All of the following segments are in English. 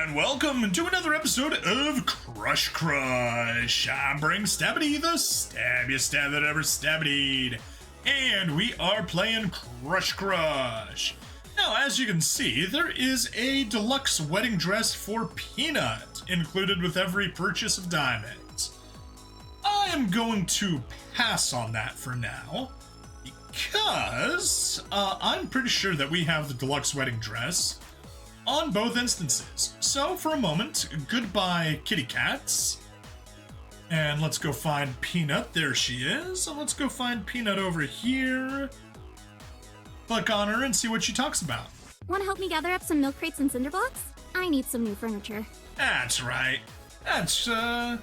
And welcome to another episode of Crush. I'm bringing Stabity, the stabbiest stab that ever stabbied. And we are playing Crush. Now, as you can see, there is a deluxe wedding dress for Peanut, included with every purchase of diamonds. I am going to pass on that for now, because I'm pretty sure that we have the deluxe wedding dress on both instances. So for a moment, goodbye kitty cats. And let's go find Peanut. There she is. And let's go find Peanut over here. Click on her and see what she talks about. Want to help me gather up some milk crates and cinder blocks? I need some new furniture. That's right. That's the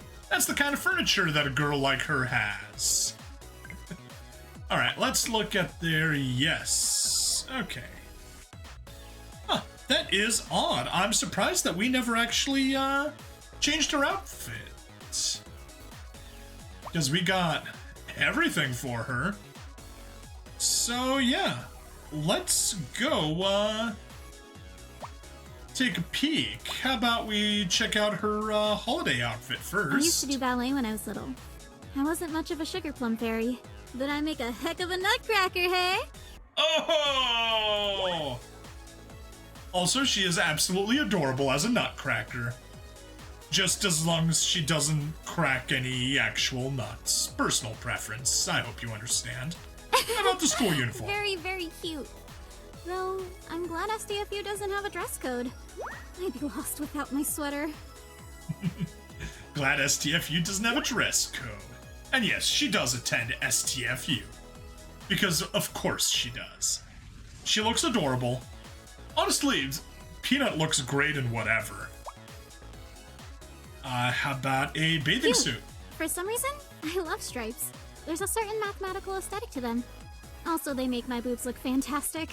kind of furniture that a girl like her has. All right, let's look at their yes. Okay. Huh, that is odd. I'm surprised that we never actually changed her outfit. Because we got everything for her. So yeah, let's go take a peek. How about we check out her holiday outfit first? I used to do ballet when I was little. I wasn't much of a sugar plum fairy, but I make a heck of a nutcracker, hey? Oh! Also, she is absolutely adorable as a nutcracker. Just as long as she doesn't crack any actual nuts. Personal preference, I hope you understand. How about the school uniform? Very, very cute. Though, I'm glad SDFU doesn't have a dress code. I'd be lost without my sweater. Glad STFU doesn't have a dress code. And yes, she does attend STFU. Because of course she does. She looks adorable. Honestly, Peanut looks great in whatever. How about a bathing suit? For some reason, I love stripes. There's a certain mathematical aesthetic to them. Also, they make my boobs look fantastic.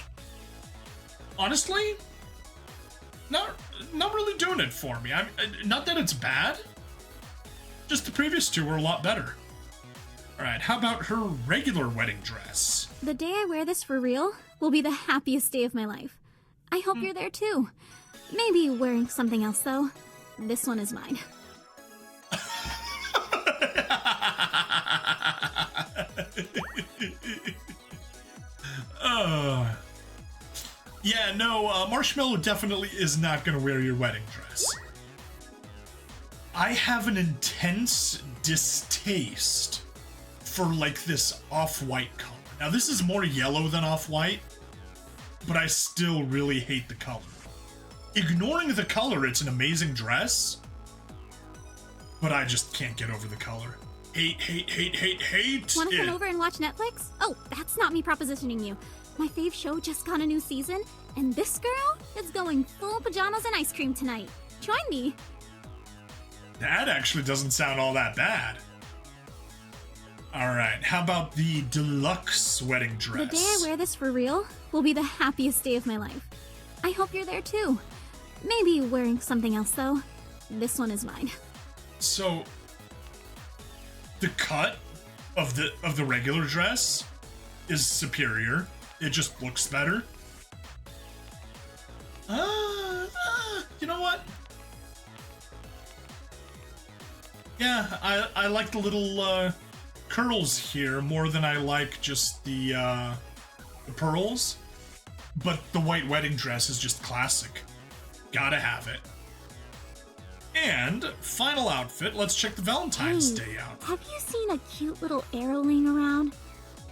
Honestly, not really doing it for me. Not that it's bad. Just the previous two were a lot better. Alright, how about her regular wedding dress? The day I wear this for real will be the happiest day of my life. I hope you're there too. Maybe wearing something else though. This one is mine. Yeah, no, Marshmallow definitely is not gonna wear your wedding dress. I have an intense distaste for like this off-white color. Now this is more yellow than off-white, but I still really hate the color. Ignoring the color, it's an amazing dress, but I just can't get over the color. Hate Wanna it. come over and watch Netflix? Oh, that's not me propositioning you. My fave show just got a new season, and this girl is going full pajamas and ice cream tonight. Join me. That actually doesn't sound all that bad. Alright, how about the deluxe wedding dress? The day I wear this for real will be the happiest day of my life. I hope you're there too. Maybe wearing something else though. This one is mine. So, the cut of the regular dress is superior. It just looks better. You know what? Yeah, I like the little curls here more than I like just the pearls. But the white wedding dress is just classic. Gotta have it. And final outfit, let's check the Valentine's Day outfit. Have you seen a cute little arrow laying around?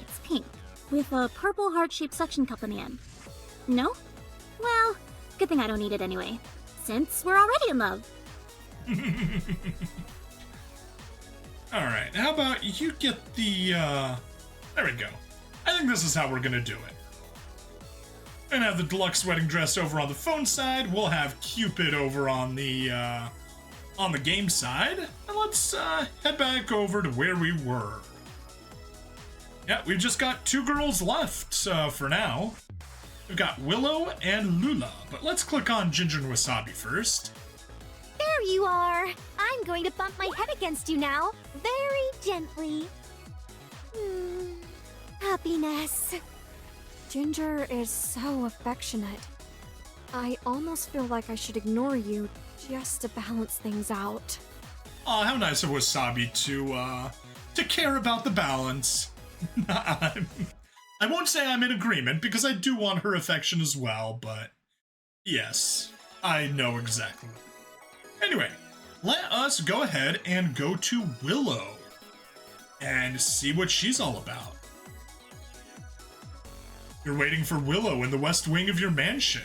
It's pink, with a purple heart-shaped suction cup on the end. No? Well, good thing I don't need it anyway, since we're already in love. Alright, how about you get the, there we go. I think this is how we're gonna do it. And have the deluxe wedding dress over on the phone side. We'll have Cupid over on the game side. And let's head back over to where we were. Yeah, we've just got two girls left for now. We've got Willow and Lula, but let's click on Ginger and Wasabi first. There you are! I'm going to bump my head against you now, very gently. Happiness. Ginger is so affectionate. I almost feel like I should ignore you just to balance things out. Aw, how nice of Wasabi to care about the balance. I won't say I'm in agreement, because I do want her affection as well, but yes, I know exactly. Anyway, let us go ahead and go to Willow and see what she's all about. You're waiting for Willow in the west wing of your mansion,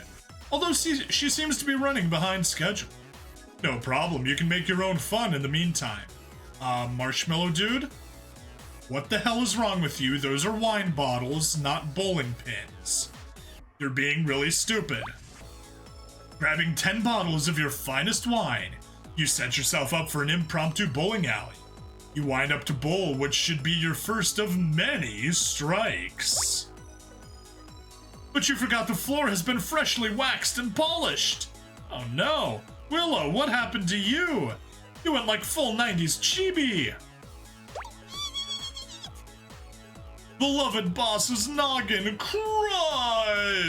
although she seems to be running behind schedule. No problem, you can make your own fun in the meantime. Marshmallow Dude? What the hell is wrong with you? Those are wine bottles, not bowling pins. You're being really stupid. Grabbing 10 bottles of your finest wine, you set yourself up for an impromptu bowling alley. You wind up to bowl what should be your first of many strikes. But you forgot the floor has been freshly waxed and polished. Oh no! Willow, what happened to you? You went like full 90s chibi. Beloved boss's noggin crushed.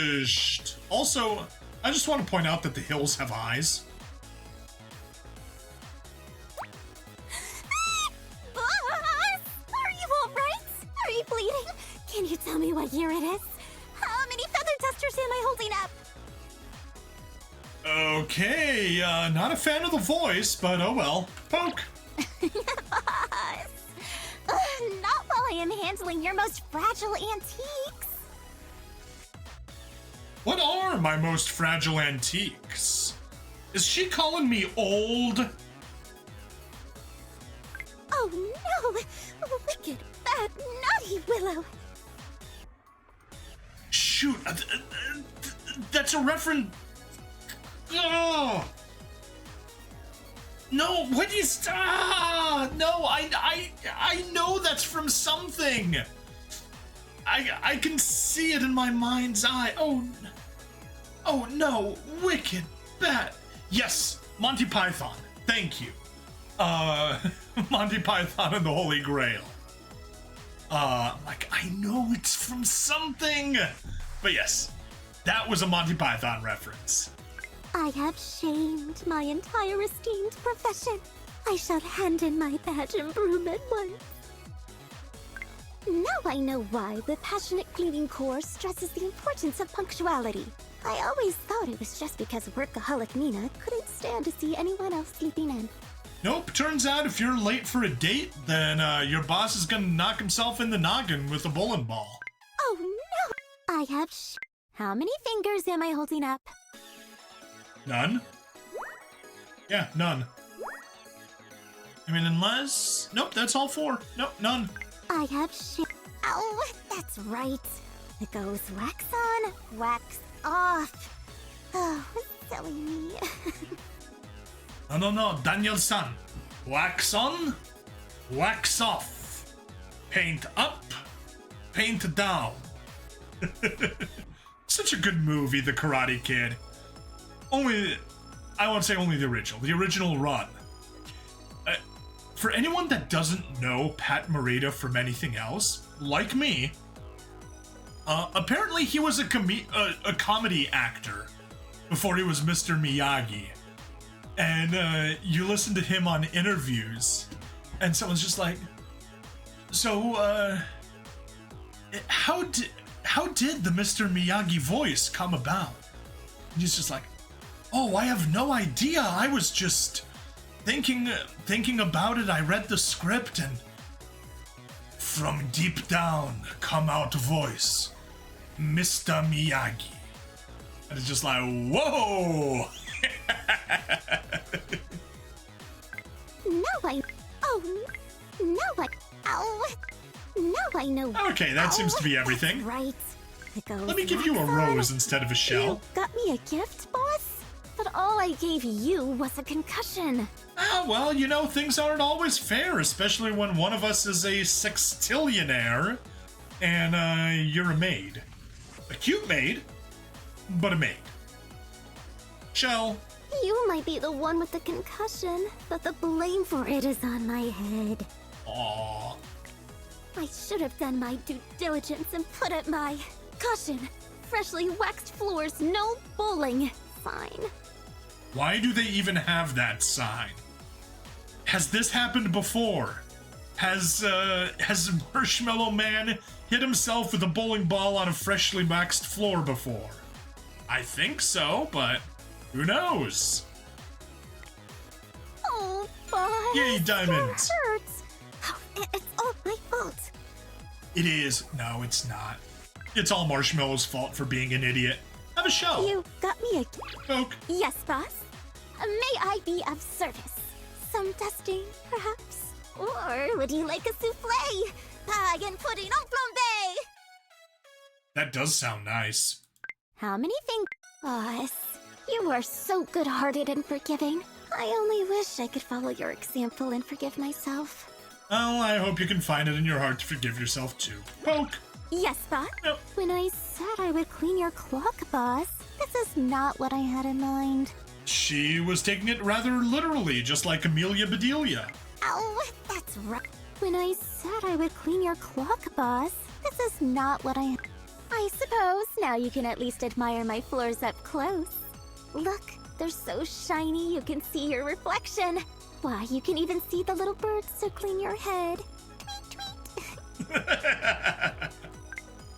Also, I just want to point out that the hills have eyes. Boss! Are you alright? Are you bleeding? Can you tell me what year it is? How many feather dusters am I holding up? Okay, not a fan of the voice, but oh well. Poke. Boss! Not while I am handling your most fragile antiques. What are my most fragile antiques? Is she calling me old? Oh no! Wicked, bad, naughty Willow! Shoot, that's a reference. Oh. No, what is? No, I know that's from something. I can see it in my mind's eye. Oh no, wicked, bad. Yes, Monty Python. Thank you. Monty Python and the Holy Grail. Like I know it's from something, but yes, that was a Monty Python reference. I have shamed my entire esteemed profession. I shall hand in my badge and broom at once. Now I know why the Passionate Cleaning Corps stresses the importance of punctuality. I always thought it was just because workaholic Mina couldn't stand to see anyone else sleeping in. Nope, turns out if you're late for a date, then your boss is gonna knock himself in the noggin with a bowling ball. Oh no! I have How many fingers am I holding up? None? Yeah, none. I mean, unless... Nope, that's all 4. Nope, none. I have Oh, that's right. It goes wax on, wax off. Oh, silly me. No, Daniel-san. Wax on, wax off. Paint up, paint down. Such a good movie, The Karate Kid. I won't say only the original run. For anyone that doesn't know Pat Morita from anything else, like me, apparently he was a comedy actor before he was Mr. Miyagi. And you listen to him on interviews, and someone's just like, so, how did the Mr. Miyagi voice come about? And he's just like, oh, I have no idea. I was just thinking about it. I read the script, and from deep down come out voice, Mr. Miyagi. And it's just like, whoa. Now I know. Okay, that seems to be everything. Right. Let me give you a rose instead of a shell. You got me a gift, boss? But all I gave you was a concussion. Ah, well, you know, things aren't always fair, especially when one of us is a sextillionaire and you're a maid. A cute maid, but a maid. Shell. You might be the one with the concussion, but the blame for it is on my head. Aww. I should have done my due diligence and put up my caution. Freshly waxed floors, no bowling. sign. Why do they even have that sign? Has this happened before? Has Marshmallow Man hit himself with a bowling ball on a freshly waxed floor before? I think so, but who knows? Oh, boss. Yay, Diamond. It hurts. Oh, it's all my fault. It is. No, it's not. It's all Marshmallow's fault for being an idiot. Have a shell. You got me a... Coke. Yes, boss. May I be of service? Some dusting, perhaps? Or would you like a souffle? Pie and pudding en flambe! That does sound nice. How many things? Boss, you are so good-hearted and forgiving. I only wish I could follow your example and forgive myself. Well, I hope you can find it in your heart to forgive yourself too. Poke. Yes, boss? Yep. When I said I would clean your clock, boss, this is not what I had in mind. She was taking it rather literally, just like Amelia Bedelia. Oh, that's right. When I said I would clean your clock, boss, this is not what I suppose now you can at least admire my floors up close. Look, they're so shiny you can see your reflection. Why, you can even see the little birds circling your head. Tweet, tweet.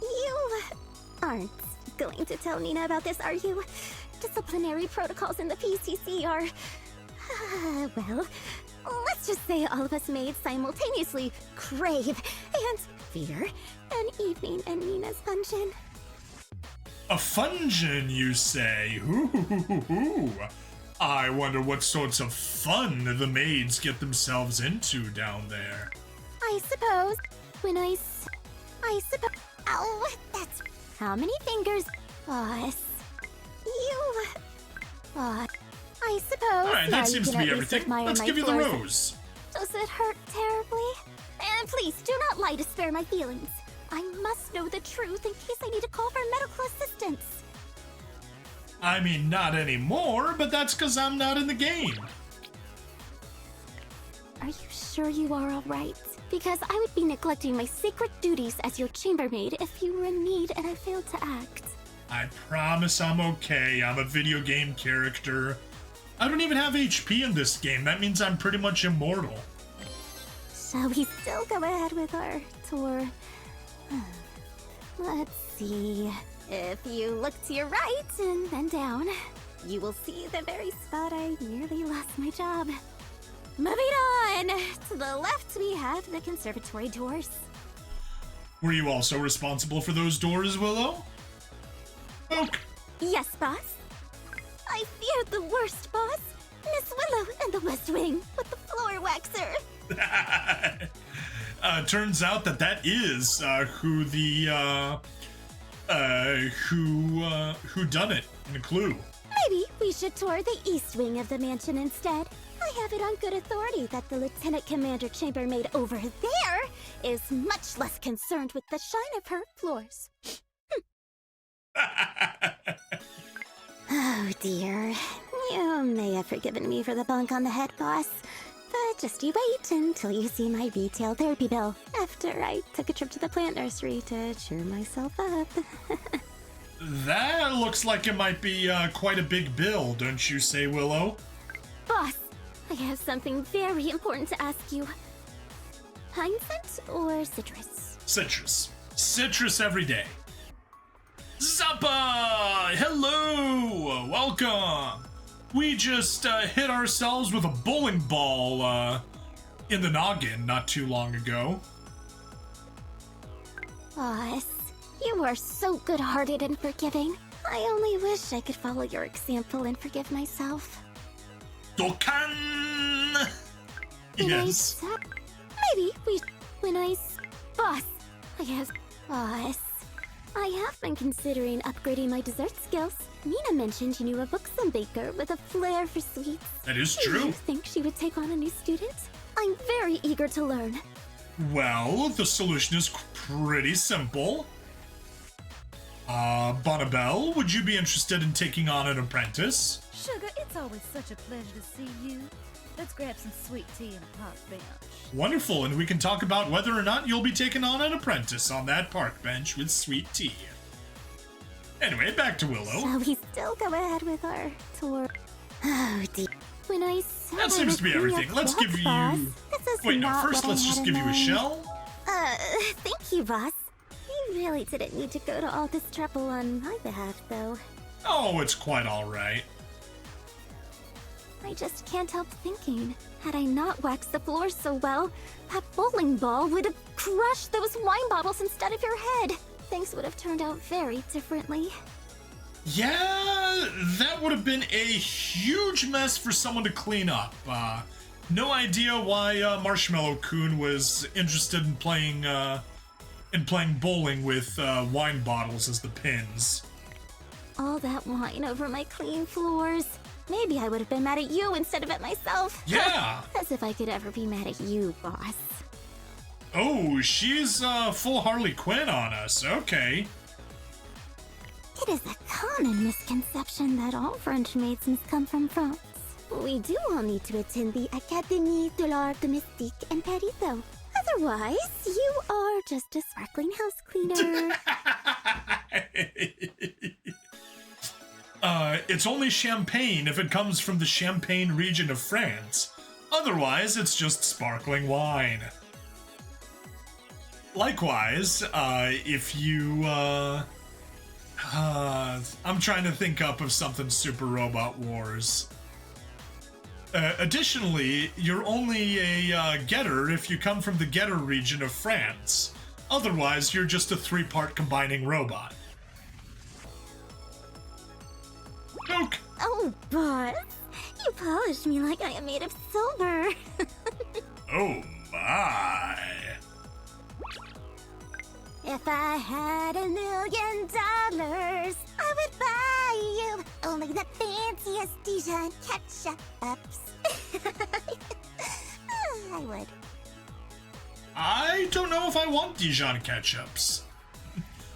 You aren't going to tell Nina about this, are you? Disciplinary protocols in the PCC are... well, let's just say all of us maids simultaneously crave and fear an evening in Nina's function. A fungin, you say? Ooh. I wonder what sorts of fun the maids get themselves into down there. I suppose when I suppose... Oh, that's... How many fingers? Boss. You... I suppose... Alright, that seems to be everything. Let's give you the floors. rose. Does it hurt terribly? And please, do not lie to spare my feelings. I must know the truth in case I need to call for medical assistance. I mean, not anymore, but that's because I'm not in the game. Are you sure you are all right? Because I would be neglecting my sacred duties as your chambermaid if you were in need and I failed to act. I promise I'm okay. I'm a video game character. I don't even have HP in this game. That means I'm pretty much immortal. Shall we still go ahead with our tour? Let's see. If you look to your right and then down, you will see the very spot I nearly lost my job. Moving on! To the left, we have the conservatory doors. Were you also responsible for those doors, Willow? Poke. Yes, boss. I feared the worst, boss. Miss Willow and the West Wing with the floor waxer. Turns out that is who the who done it in a clue. Maybe we should tour the east wing of the mansion instead. I have it on good authority that the Lieutenant Commander Chambermaid over there is much less concerned with the shine of her floors. Oh dear. You may have forgiven me for the bunk on the head, boss. But just you wait until you see my retail therapy bill after I took a trip to the plant nursery to cheer myself up. That looks like it might be quite a big bill, don't you say, Willow? Boss, I have something very important to ask you. Pine scent or citrus? Citrus. Citrus every day. Zappa! Hello! Welcome! We just hit ourselves with a bowling ball in the noggin not too long ago. Boss, you are so good-hearted and forgiving. I only wish I could follow your example and forgive myself. Dokkan! Yes. Maybe we... Boss, Boss, I have been considering upgrading my dessert skills. Nina mentioned you knew a buxom baker with a flair for sweets. That is Do true. you think she would take on a new student? I'm very eager to learn. Well, the solution is pretty simple. Bonnabelle, would you be interested in taking on an apprentice? Sugar, it's always such a pleasure to see you. Let's grab some sweet tea and a park bench. Wonderful, and we can talk about whether or not you'll be taking on an apprentice on that park bench with sweet tea. Anyway, back to Willow. Shall we still go ahead with our tour? Oh dear. When I said That seems to be everything. Let's give you... Wait, no, first let's just give you a shell. Thank you, boss. You really didn't need to go to all this trouble on my behalf, though. Oh, it's quite alright. I just can't help thinking, had I not waxed the floor so well, that bowling ball would have crushed those wine bottles instead of your head. Things would have turned out very differently. Yeah, that would have been a huge mess for someone to clean up. No idea why Marshmallow Kun was interested in playing bowling with wine bottles as the pins. All that wine over my clean floors. Maybe I would have been mad at you instead of at myself. Yeah. As if I could ever be mad at you, boss. Oh, she's full Harley Quinn on us. Okay. It is a common misconception that all French maids must come from France. We do all need to attend the Académie de l'Art Domestique and Paris, though. Otherwise, you are just a sparkling house cleaner. It's only champagne if it comes from the Champagne region of France. Otherwise, it's just sparkling wine. Likewise, if you, I'm trying to think up of something Super Robot Wars. Additionally, you're only a getter if you come from the getter region of France. Otherwise, you're just a 3-part combining robot. Oak. Oh, boss. You polish me like I am made of silver. Oh my. If I had $1 million, I would buy you only the fanciest Dijon ketchups. I would. I don't know if I want Dijon ketchups.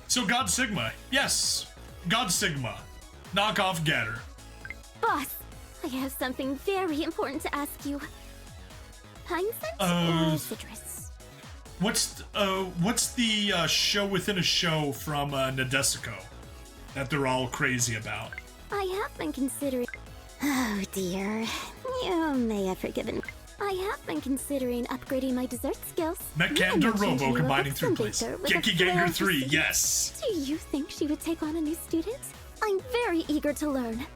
So God Sigma. Yes. God Sigma. Knockoff getter. Boss, I have something very important to ask you. Pine scent or citrus? What's the show within a show from Nadesico that they're all crazy about? I have been considering... Oh dear. You may have forgiven me. I have been considering upgrading my dessert skills. Mechanda Robo combining 3 places. Genki Ganger 3, yes. Do you think she would take on a new student? I'm very eager to learn.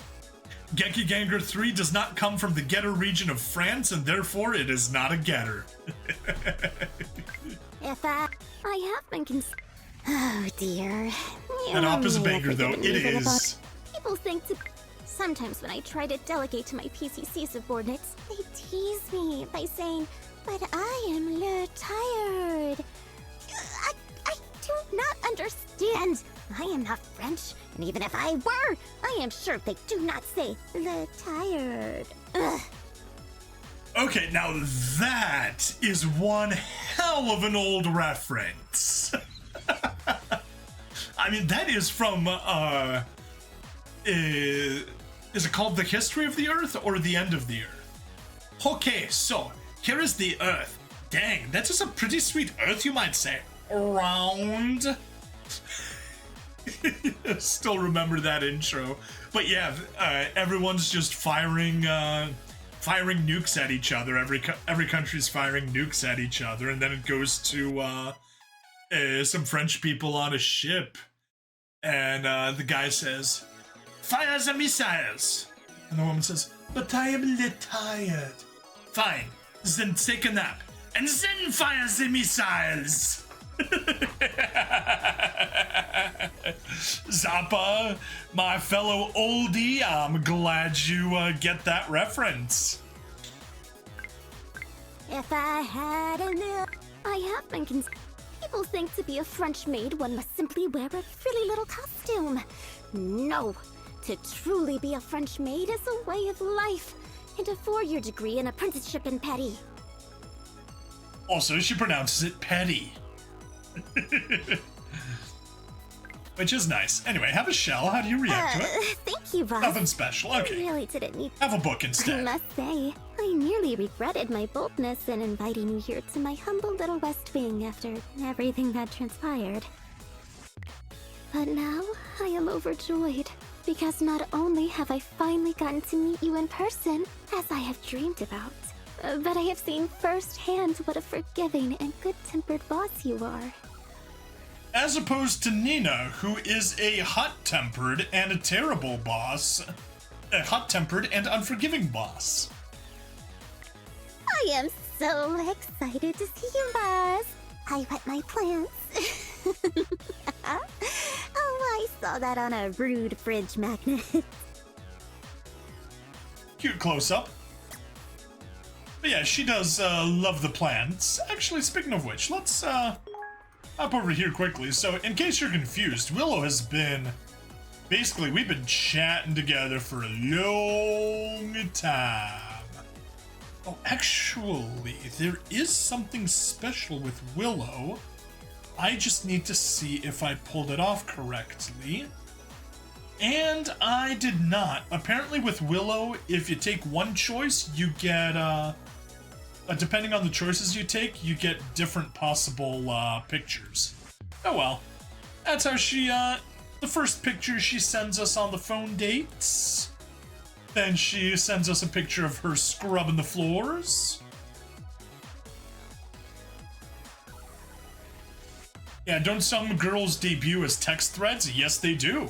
Genki Ganger 3 does not come from the getter region of France, and therefore it is not a getter. If I have been Oh dear. An opposite banger though, it is. People think to... Sometimes when I try to delegate to my PCC subordinates, they tease me by saying, but I am tired. I do not understand. I am not French, and even if I were, I am sure they do not say le tired. Ugh. Okay, now that is one hell of an old reference. I mean, that is from, is it called The History of the Earth or The End of the Earth? Okay, so, here is the Earth. Dang, that is a pretty sweet Earth, you might say. Round. Still remember that intro. But yeah, everyone's just firing nukes at each other. Every country's firing nukes at each other, and then it goes to some French people on a ship, and the guy says, "Fire the missiles," and the woman says, "But I am a little tired." "Fine, then take a nap, and then fire the missiles." Zappa, my fellow oldie, I'm glad you get that reference. If I had I have been People think to be a French maid, one must simply wear a frilly little costume. No, to truly be a French maid is a way of life, and a 4-year degree and apprenticeship in Paris. Also, she pronounces it petty. Which is nice. Anyway, have a shell. How do you react to it? Thank you, boss. Nothing special. Okay. I really didn't need... Have a book I instead. must say, I nearly regretted my boldness in inviting you here to my humble little West Wing after everything that transpired. But now, I am overjoyed, because not only have I finally gotten to meet you in person, as I have dreamed about, but I have seen firsthand what a forgiving and good-tempered boss you are. As opposed to Nina, who is a hot-tempered and a terrible boss. A hot-tempered and unforgiving boss. I am so excited to see you, boss. I wet my plants. Oh, I saw that on a rude fridge magnet. Cute close-up. But yeah, she does love the plants. Actually, speaking of which, let's hop over here quickly. So, in case you're confused, Willow has been... Basically, we've been chatting together for a long time. Oh, actually, there is something special with Willow. I just need to see if I pulled it off correctly. And I did not. Apparently with Willow, if you take one choice, you get, depending on the choices you take, you get different possible, pictures. Oh well. That's how she, the first picture she sends us on the phone dates. Then she sends us a picture of her scrubbing the floors. Yeah, don't some girls debut as text threads? Yes, they do.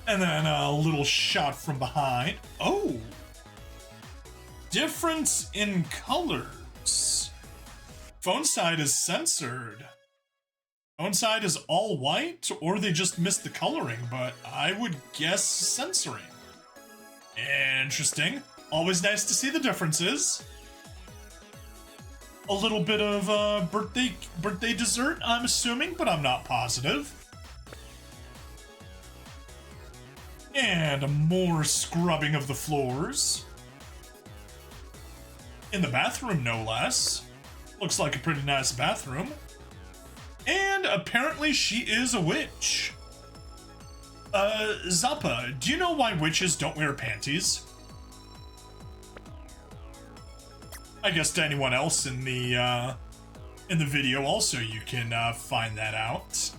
And then a little shot from behind. Oh! Difference in colors. Phone side is censored. Phone side is all white, or they just missed the coloring, but I would guess censoring. Interesting. Always nice to see the differences. A little bit of birthday dessert, I'm assuming, but I'm not positive. And more scrubbing of the floors. In the bathroom, no less. Looks like a pretty nice bathroom. And apparently she is a witch. Zappa, do you know why witches don't wear panties? I guess to anyone else in the video also you can find that out.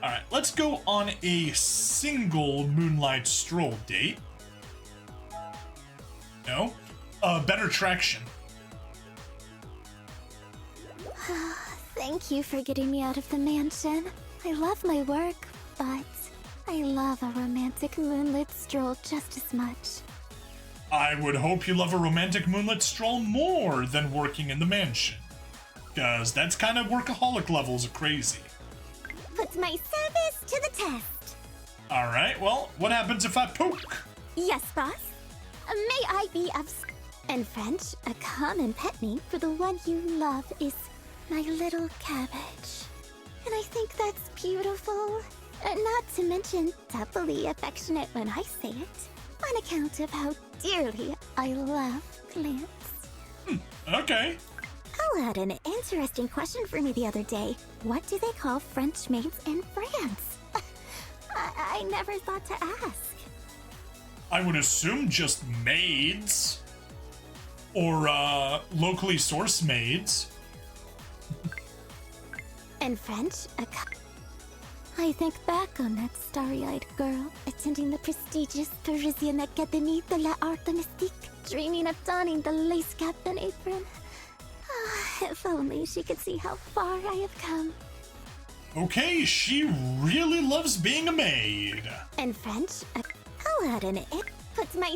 Alright, let's go on a single Moonlight Stroll date. No? Better traction. Thank you for getting me out of the mansion. I love my work, but I love a romantic moonlit stroll just as much. I would hope you love a romantic moonlit stroll more than working in the mansion. Because that's kind of workaholic levels of crazy. Put my service to the test. Alright, well, what happens if I poke? Yes, boss. May I be of... In French, a common pet name for the one you love is my little cabbage. And I think that's beautiful. Not to mention doubly affectionate when I say it, on account of how dearly I love plants. Okay. Paul had an interesting question for me the other day. What do they call French maids in France? I never thought to ask. I would assume just maids. Or, locally sourced maids. In French, I think back on that starry-eyed girl attending the prestigious Parisian Académie de l'Art Mystique, dreaming of donning the lace cap and apron. If only she could see how far I have come. Okay, she really loves being a maid. In French, Aladdin, it puts my...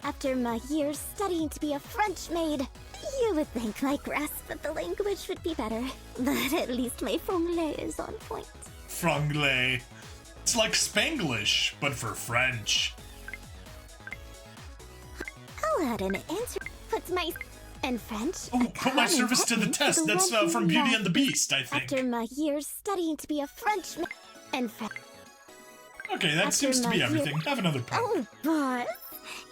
After my years studying to be a French maid, you would think my grasp of the language would be better. But at least my franglais is on point. Franglais. It's like Spanglish, but for French. Aladdin answer puts my... In French, Oh, put my service to the test. That's from Beauty and the Beast, I think. After my years studying to be a French maid... In French... Okay, that seems to be everything. Have another poke. Oh, boss!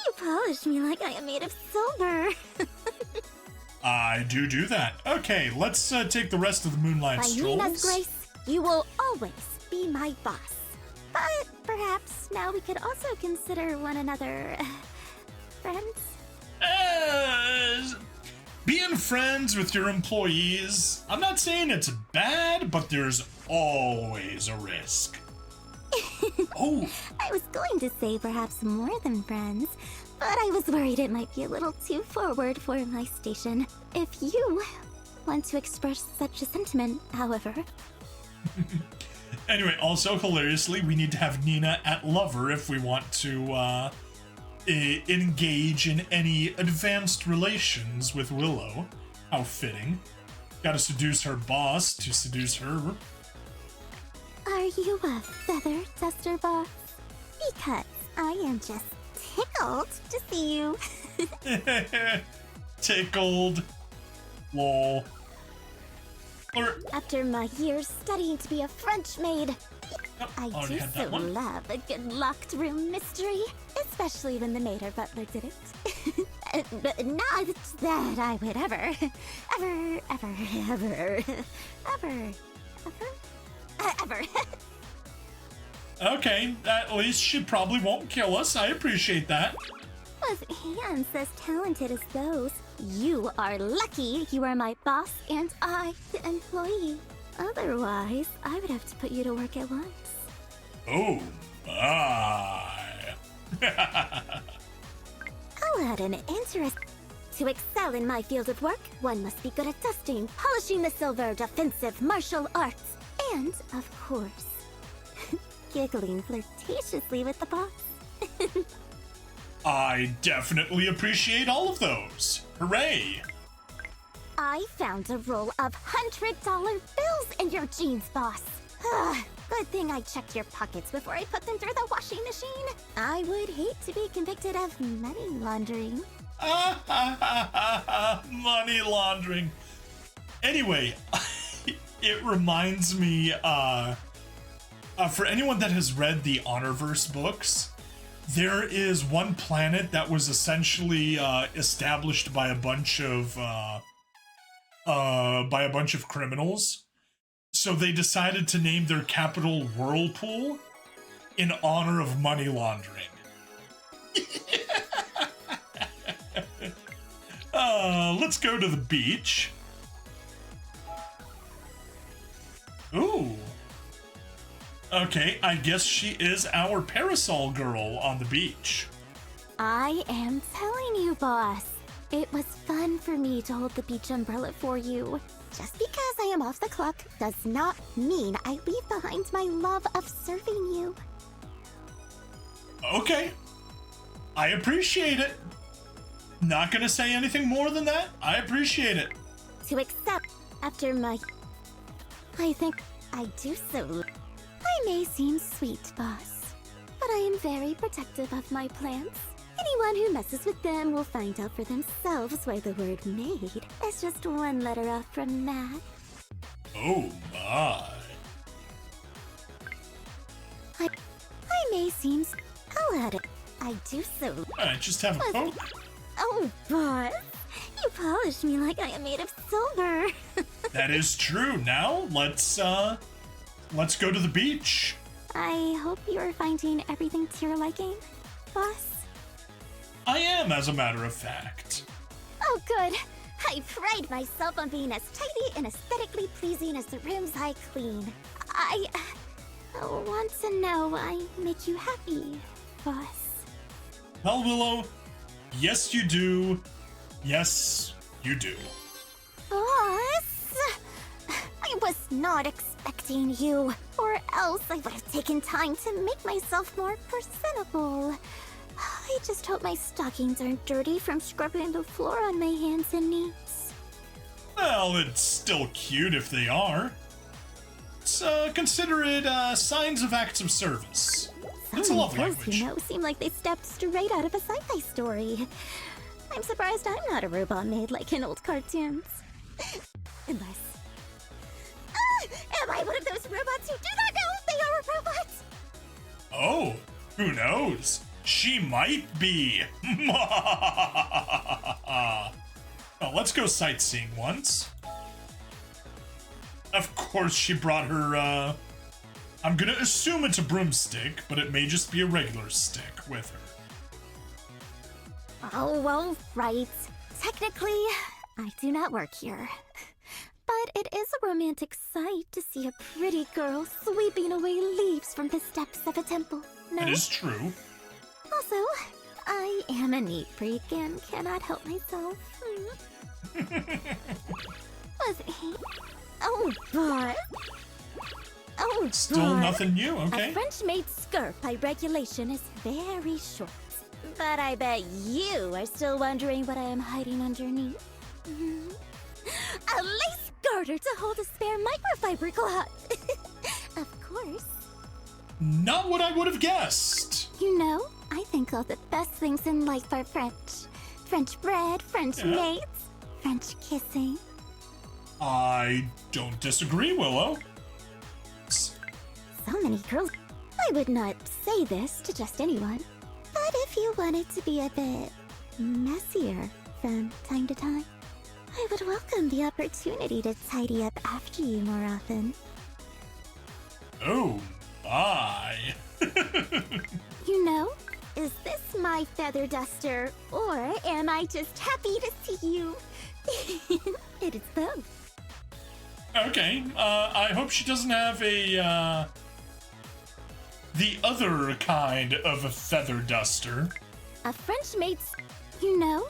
You polish me like I am made of silver. I do that. Okay, let's take the rest of the Moonlight By Strolls. Nina's grace, you will always be my boss. But perhaps now we could also consider one another... friends? being friends with your employees, I'm not saying it's bad, but there's always a risk. Oh, I was going to say perhaps more than friends, but I was worried it might be a little too forward for my station. If you want to express such a sentiment, however. anyway, also hilariously, we need to have Nina at lover if we want to engage in any advanced relations with Willow. How fitting. Gotta seduce her boss to seduce her. Are you a feather duster, boss? Because I am just tickled to see you. Tickled. Lol. After my years studying to be a French maid, Yep, I already do had so that one. love a good locked room mystery, especially when the maid or butler did it. But not that I would ever. Okay, at least she probably won't kill us. I appreciate that. With hands as talented as those, you are lucky you are my boss and I the employee. Otherwise, I would have to put you to work at once. Oh my. I'll add an interest. To excel in my field of work, one must be good at dusting, polishing the silver, defensive martial arts, and, of course, giggling flirtatiously with the boss. I definitely appreciate all of those. Hooray! I found a roll of $100 bills in your jeans, boss. Good thing I checked your pockets before I put them through the washing machine. I would hate to be convicted of money laundering. Money laundering. Anyway, it reminds me, for anyone that has read the Honorverse books, there is one planet that was essentially established by a bunch of criminals. So they decided to name their capital Whirlpool in honor of money laundering. Let's go to the beach. Ooh. Okay, I guess she is our parasol girl on the beach. I am telling you, boss. It was fun for me to hold the beach umbrella for you. Just because I am off the clock does not mean I leave behind my love of serving you. Okay. I appreciate it. Not gonna say anything more than that. I appreciate it. To accept after my... I think I do so. I may seem sweet, boss, but I am very protective of my plants. Anyone who messes with them will find out for themselves why the word maid is just one letter off from mad. Oh my. I may seem... I'll add it. I do so. Alright, just have a poke. Oh, boss. You polish me like I am made of silver. That is true. Now, let's go to the beach. I hope you are finding everything to your liking, boss. I am, as a matter of fact. Oh, good. I pride myself on being as tidy and aesthetically pleasing as the rooms I clean. I want to know I make you happy, boss. Well, Willow, yes you do. Yes, you do. Boss! I was not expecting you, or else I would have taken time to make myself more presentable. I just hope my stockings aren't dirty from scrubbing the floor on my hands and knees. Well, it's still cute if they are. So consider it signs of acts of service. It's a Some love clothes, language. you know, seem like they stepped straight out of a sci-fi story. I'm surprised I'm not a robot maid like in old cartoons. Unless... am I one of those robots who do not know they are a robot? Oh, who knows? She might be. Oh, let's go sightseeing once. Of course, she brought her, I'm gonna assume it's a broomstick, but it may just be a regular stick with her. Oh, well, right. Technically, I do not work here. But it is a romantic sight to see a pretty girl sweeping away leaves from the steps of a temple. No? It is true. Also, I am a neat freak and cannot help myself. Was he? Oh, boss. Oh, Still boss. nothing new, okay? A French maid's skirt by regulation is very short. But I bet you are still wondering what I am hiding underneath. A lace garter to hold a spare microfiber cloth. Of course. Not what I would have guessed. You know, I think all the best things in life are French. French bread, French maids, French kissing. I don't disagree, Willow. So many girls. I would not say this to just anyone. But if you wanted to be a bit messier from time to time, I would welcome the opportunity to tidy up after you more often. Oh, my. You know, is this my feather duster, or am I just happy to see you? It is both. Okay, I hope she doesn't have a, the other kind of a feather duster. A French maid's... You know,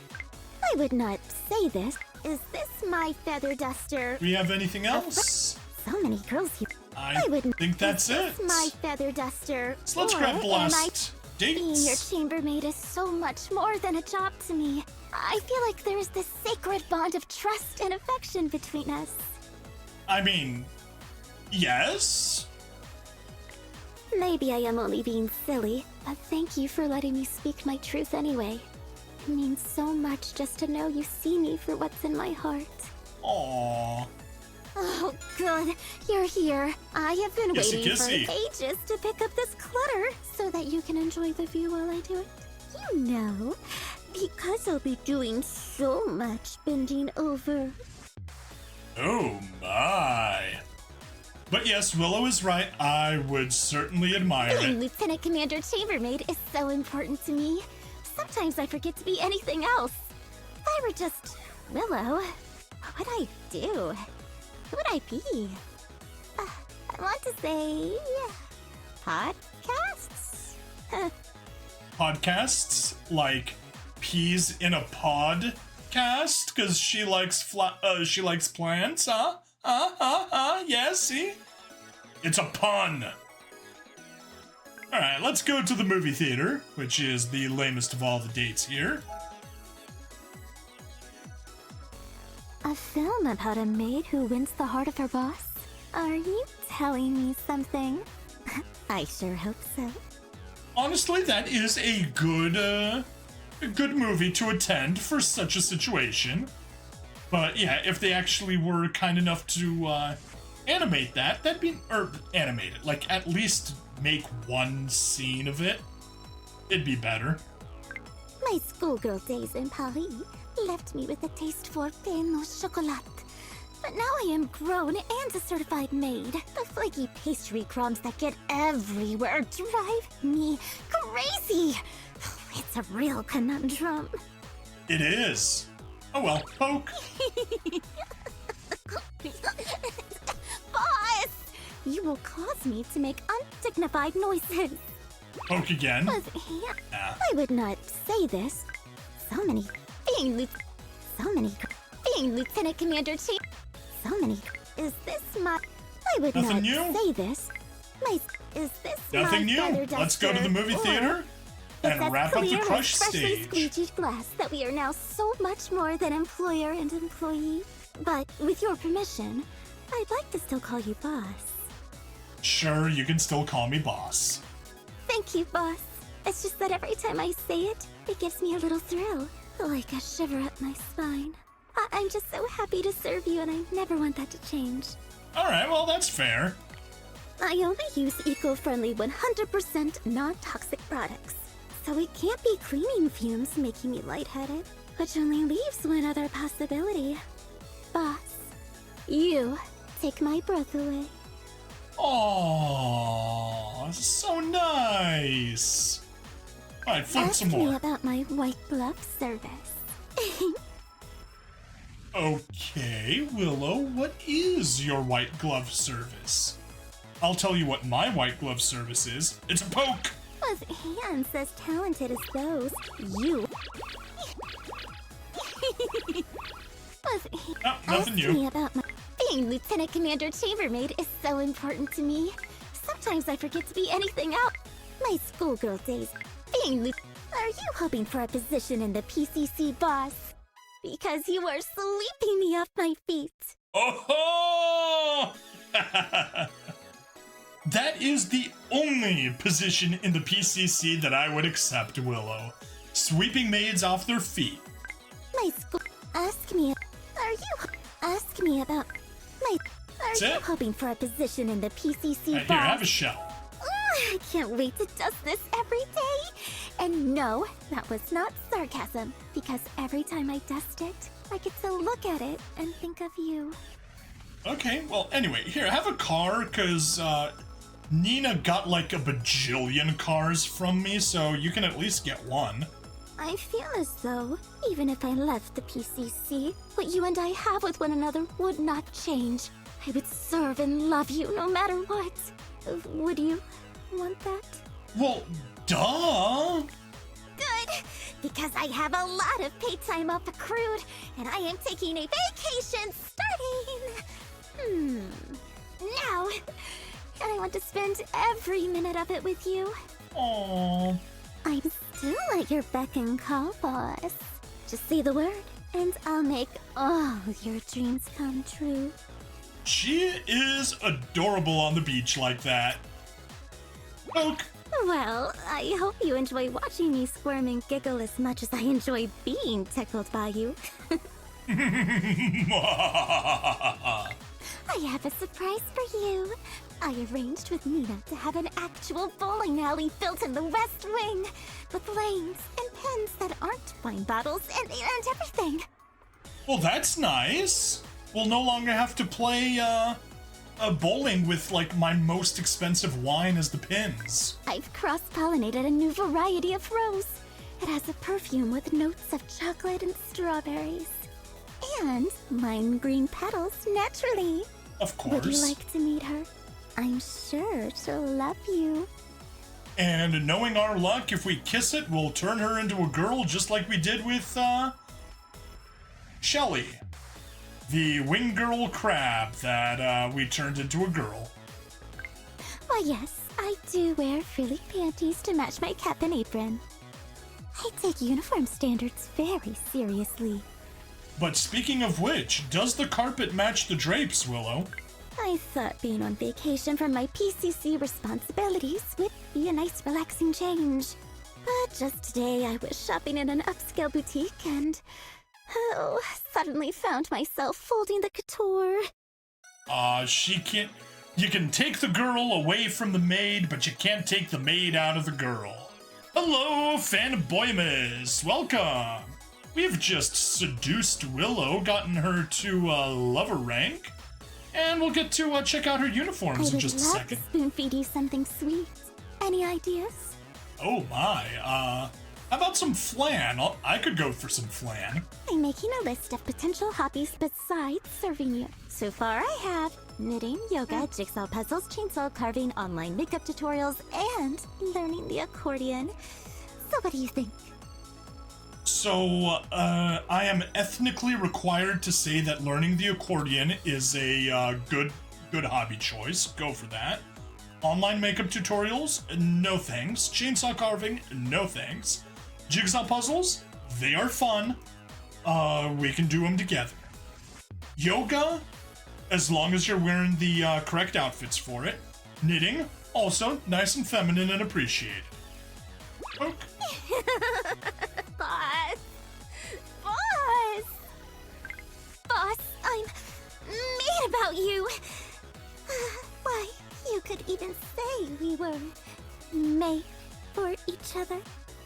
I would not say this. Is this my feather duster? Do we have anything else? So many girls here. I wouldn't think that's is it. this my feather duster? So let's or grab the am I... last Being your dates. chambermaid is so much more than a job to me. I feel like there is this sacred bond of trust and affection between us. I mean, yes? Maybe I am only being silly, but thank you for letting me speak my truth anyway. It means so much just to know you see me for what's in my heart. Aww. Oh, good. You're here. I have been Kissy, waiting kissy. for ages to pick up this clutter so that you can enjoy the view while I do it. You know, because I'll be doing so much bending over. Oh my. But yes, Willow is right. I would certainly admire Being it. Lieutenant Commander Chambermaid is so important to me. Sometimes I forget to be anything else. If I were just Willow, what would I do? Who would I be? I want to say... podcasts? Podcasts like peas in a pod cast because she likes plants, huh? Yeah, see? It's a pun. All right, let's go to the movie theater, which is the lamest of all the dates here. A film about a maid who wins the heart of her boss? Are you telling me something? I sure hope so. Honestly, that is a good movie to attend for such a situation. But yeah, if they actually were kind enough to animate that, that'd be, or animate it, like at least make one scene of it, it'd be better. My schoolgirl days in Paris left me with a taste for pain au chocolat. But now I am grown and a certified maid. The flaky pastry crumbs that get everywhere drive me crazy. It's a real conundrum. It is. Oh well, poke. Boss! You will cause me to make undignified noises. Poke again. Was he? Ah. I would not say this. Being Lieutenant Commander Chief. Is this my? I would Nothing not new? say this. Is this Nothing my new. feather Let's go to the duster, movie or theater it's and as wrap up the clear crush as freshly stage. squeegeed glass that we are now so much more than employer and employee. But with your permission, I'd like to still call you boss. Sure, you can still call me boss. Thank you, boss. It's just that every time I say it, it gives me a little thrill, like a shiver up my spine. I'm just so happy to serve you, and I never want that to change. Alright, well, that's fair. I only use eco-friendly 100% non-toxic products, so it can't be cleaning fumes making me lightheaded, which only leaves one other possibility. Boss, you take my breath away. Aww, so nice. Alright, flip Ask some me more. about my white glove service. Okay, Willow, what is your white glove service? I'll tell you what my white glove service is. It's a poke! With hands as talented as those, you... Nothing new. Me about my... Being Lieutenant Commander Chambermaid is so important to me. Sometimes I forget to be anything else. My schoolgirl days. Being Are you hoping for a position in the PCC, boss? Because you are sweeping me off my feet. Oh! That is the only position in the PCC that I would accept, Willow. Sweeping maids off their feet. My school... Ask me... Are you... Ask me about... My... Are you hoping for a position in the PCC, boss? Here, have a shell. I can't wait to dust this every day. And no, that was not sarcasm, because every time I dust it, I get to look at it and think of you. Okay, well, anyway, here, have a car, because, Nina got like a bajillion cars from me, so you can at least get one. I feel as though, even if I left the PCC, what you and I have with one another would not change. I would serve and love you no matter what. Would you want that? Well, duh! Good, because I have a lot of paid time off accrued, and I am taking a vacation starting... Now, and I want to spend every minute of it with you. Aww. I'm still at your beck and call, boss. Just say the word, and I'll make all your dreams come true. She is adorable on the beach like that. Poke. Well, I hope you enjoy watching me squirm and giggle as much as I enjoy being tickled by you. I have a surprise for you. I arranged with Nina to have an actual bowling alley built in the West Wing, with lanes and pens that aren't wine bottles and everything. Well, that's nice. We'll no longer have to play, bowling with, like, my most expensive wine as the pins. I've cross-pollinated a new variety of rose. It has a perfume with notes of chocolate and strawberries. And lime green petals, naturally. Of course. Would you like to meet her? I'm sure she'll love you. And knowing our luck, if we kiss it, we'll turn her into a girl just like we did with, Shelly. The wing girl crab that, we turned into a girl. Why, yes, I do wear frilly panties to match my cap and apron. I take uniform standards very seriously. But speaking of which, does the carpet match the drapes, Willow? I thought being on vacation from my PCC responsibilities would be a nice relaxing change. But just today I was shopping in an upscale boutique and... suddenly found myself folding the couture. She can't... You can take the girl away from the maid, but you can't take the maid out of the girl. Hello, fanboymas! Welcome! We've just seduced Willow, gotten her to, lover rank, and we'll get to, check out her uniforms in just a second. I would love to spoon-feed you something sweet. Any ideas? Oh my, how about some flan? I could go for some flan. I'm making a list of potential hobbies besides serving you. So far I have knitting, yoga, jigsaw puzzles, chainsaw carving, online makeup tutorials, and learning the accordion. So what do you think? So, I am ethnically required to say that learning the accordion is a, good hobby choice. Go for that. Online makeup tutorials? No thanks. Chainsaw carving? No thanks. Jigsaw puzzles? They are fun. We can do them together. Yoga? As long as you're wearing the, correct outfits for it. Knitting? Also nice and feminine and appreciated. Poke. Boss! Boss! Boss, I'm mad about you! Why, you could even say we were made for each other.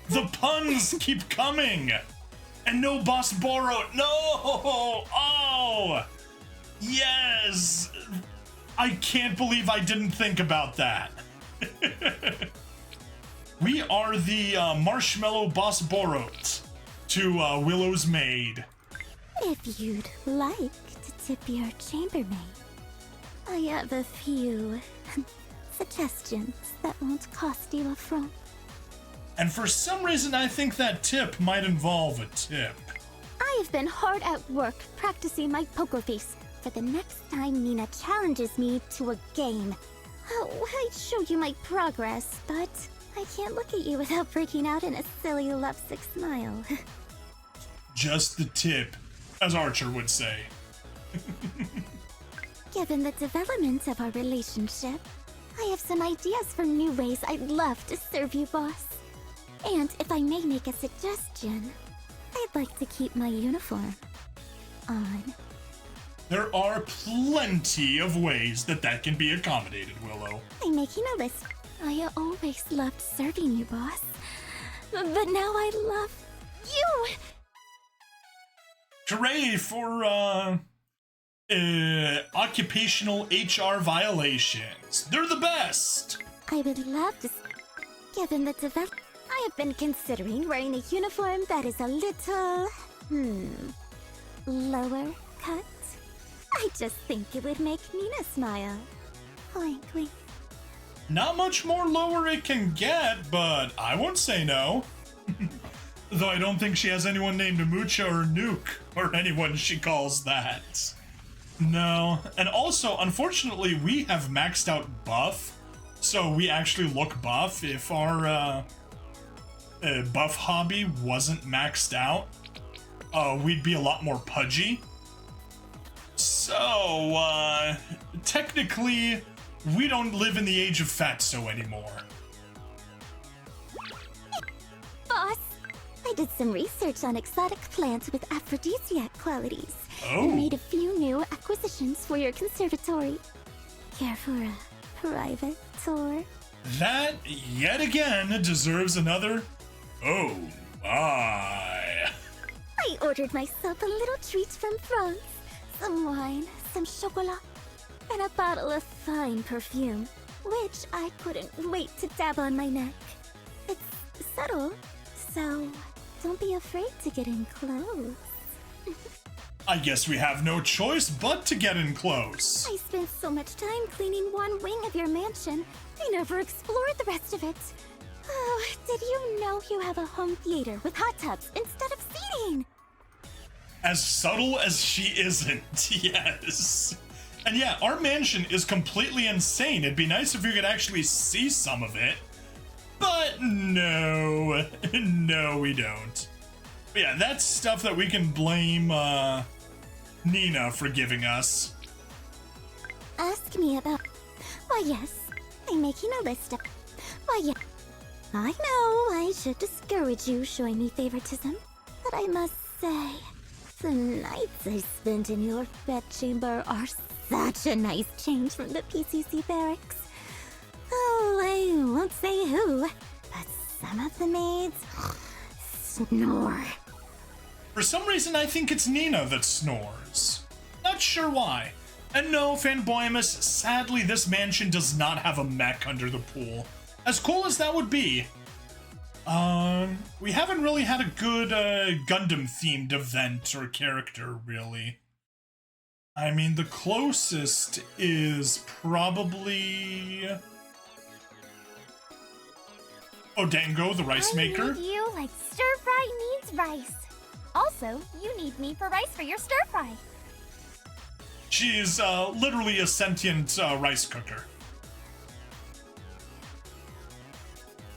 The puns keep coming! And no Boss Boro. No! Oh! Yes! I can't believe I didn't think about that. We are the Marshmallow Boss Boros to Willow's maid. If you'd like to tip your chambermaid, I have a few suggestions that won't cost you a franc. And for some reason, I think that tip might involve a tip. I have been hard at work practicing my poker face for the next time Nina challenges me to a game. Oh, I'd show you my progress, but I can't look at you without breaking out in a silly lovesick smile. Just the tip, as Archer would say. Given the development of our relationship, I have some ideas for new ways I'd love to serve you, boss. And if I may make a suggestion, I'd like to keep my uniform on. There are plenty of ways that can be accommodated, Willow. I'm making a list. I always loved serving you, boss. But now I love you! Hooray for, occupational HR violations. They're the best! I would love to... Given the development... I have been considering wearing a uniform that is a little... lower cut. I just think it would make Nina smile. Wink, wink. Not much more lower it can get, but I won't say no. Though I don't think she has anyone named Mucha or Nuke, or anyone she calls that. No. And also, unfortunately, we have maxed out buff, so we actually look buff. If our buff hobby wasn't maxed out, we'd be a lot more pudgy. So, technically, we don't live in the age of fatso anymore. Boss, I did some research on exotic plants with aphrodisiac qualities. Oh. And made a few new acquisitions for your conservatory. Care for a private tour? That, yet again, deserves another... Oh, my. I ordered myself a little treat from France. Some wine, some chocolat, and a bottle of fine perfume, which I couldn't wait to dab on my neck. It's subtle, so don't be afraid to get in close. I guess we have no choice but to get in close. I spent so much time cleaning one wing of your mansion, I never explored the rest of it. Oh, did you know you have a home theater with hot tubs instead of seating? As subtle as she isn't, yes. And yeah, our mansion is completely insane. It'd be nice if you could actually see some of it. But no, no we don't. But yeah, that's stuff that we can blame Nina for giving us. Ask me about... Why yes, I'm making a list of... Why yeah, I know I should discourage you showing me favoritism, but I must say, the nights I spent in your bedchamber are such a nice change from the PCC barracks. Oh, I won't say who, but some of the maids snore. For some reason, I think it's Nina that snores. Not sure why. And no, Fanboyamus, sadly this mansion does not have a mech under the pool. As cool as that would be. We haven't really had a good Gundam-themed event or character, really. I mean, the closest is probably... Odango, the rice maker. I need you like stir-fry needs rice. Also, you need me for rice for your stir-fry. She's literally a sentient rice cooker.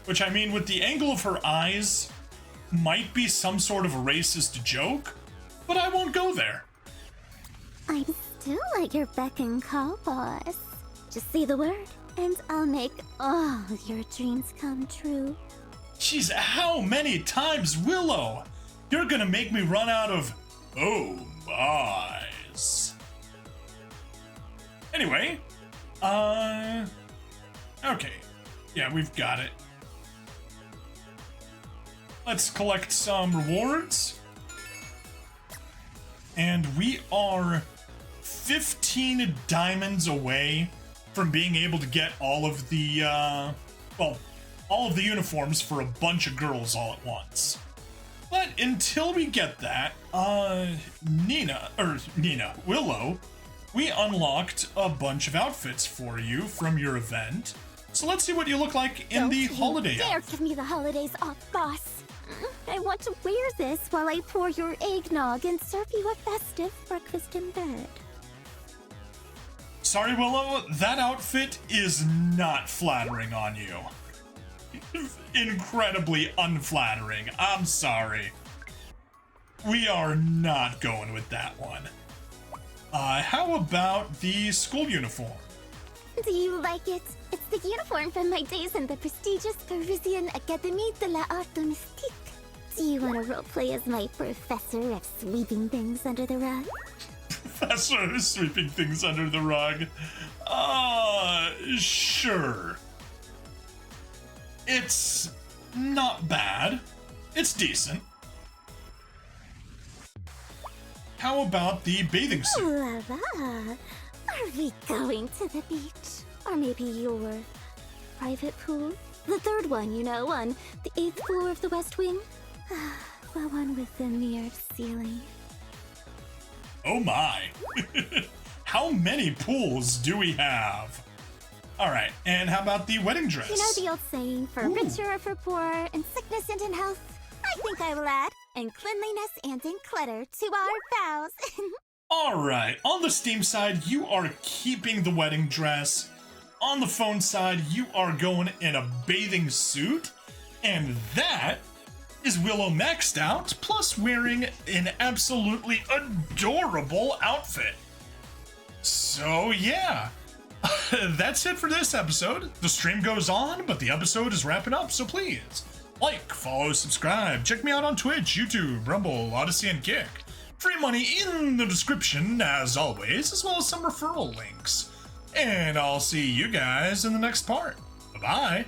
Which, I mean, with the angle of her eyes, might be some sort of a racist joke, but I won't go there. I'm still at your beck and call, boss. Just say the word, and I'll make all your dreams come true. Jeez, how many times, Willow? You're gonna make me run out of oh my's. Anyway, okay. Yeah, we've got it. Let's collect some rewards. And we are 15 diamonds away from being able to get all of the, all of the uniforms for a bunch of girls all at once. But until we get that, Willow, we unlocked a bunch of outfits for you from your event. So let's see what you look like in the holiday Dare outfit. give me the holidays off, boss. I want to wear this while I pour your eggnog and serve you a festive breakfast in bed. Sorry, Willow, that outfit is not flattering on you. Incredibly unflattering. I'm sorry. We are not going with that one. How about the school uniform? Do you like it? It's the uniform from my days in the prestigious Parisian Académie de l'Art Domestique. Do you want to roleplay as my professor of sweeping things under the rug? Professor of sweeping things under the rug. Sure. It's not bad. It's decent. How about the bathing suit? La la. Are we going to the beach? Or maybe your private pool? The third one, you know, on the 8th floor of the West Wing? The one with the mirrored ceiling. Oh my. How many pools do we have? Alright, and how about the wedding dress? You know the old saying, for richer or for poorer, in sickness and in health? I think I will add, in cleanliness and in clutter, to our vows. Alright, on the Steam side, you are keeping the wedding dress. On the phone side, you are going in a bathing suit. And that is Willow maxed out, plus wearing an absolutely adorable outfit. So yeah, that's it for this episode. The stream goes on, but the episode is wrapping up, so please like, follow, subscribe. Check me out on Twitch, YouTube, Rumble, Odyssey, and Kick. Free money in the description, as always, as well as some referral links. And I'll see you guys in the next part. Bye-bye.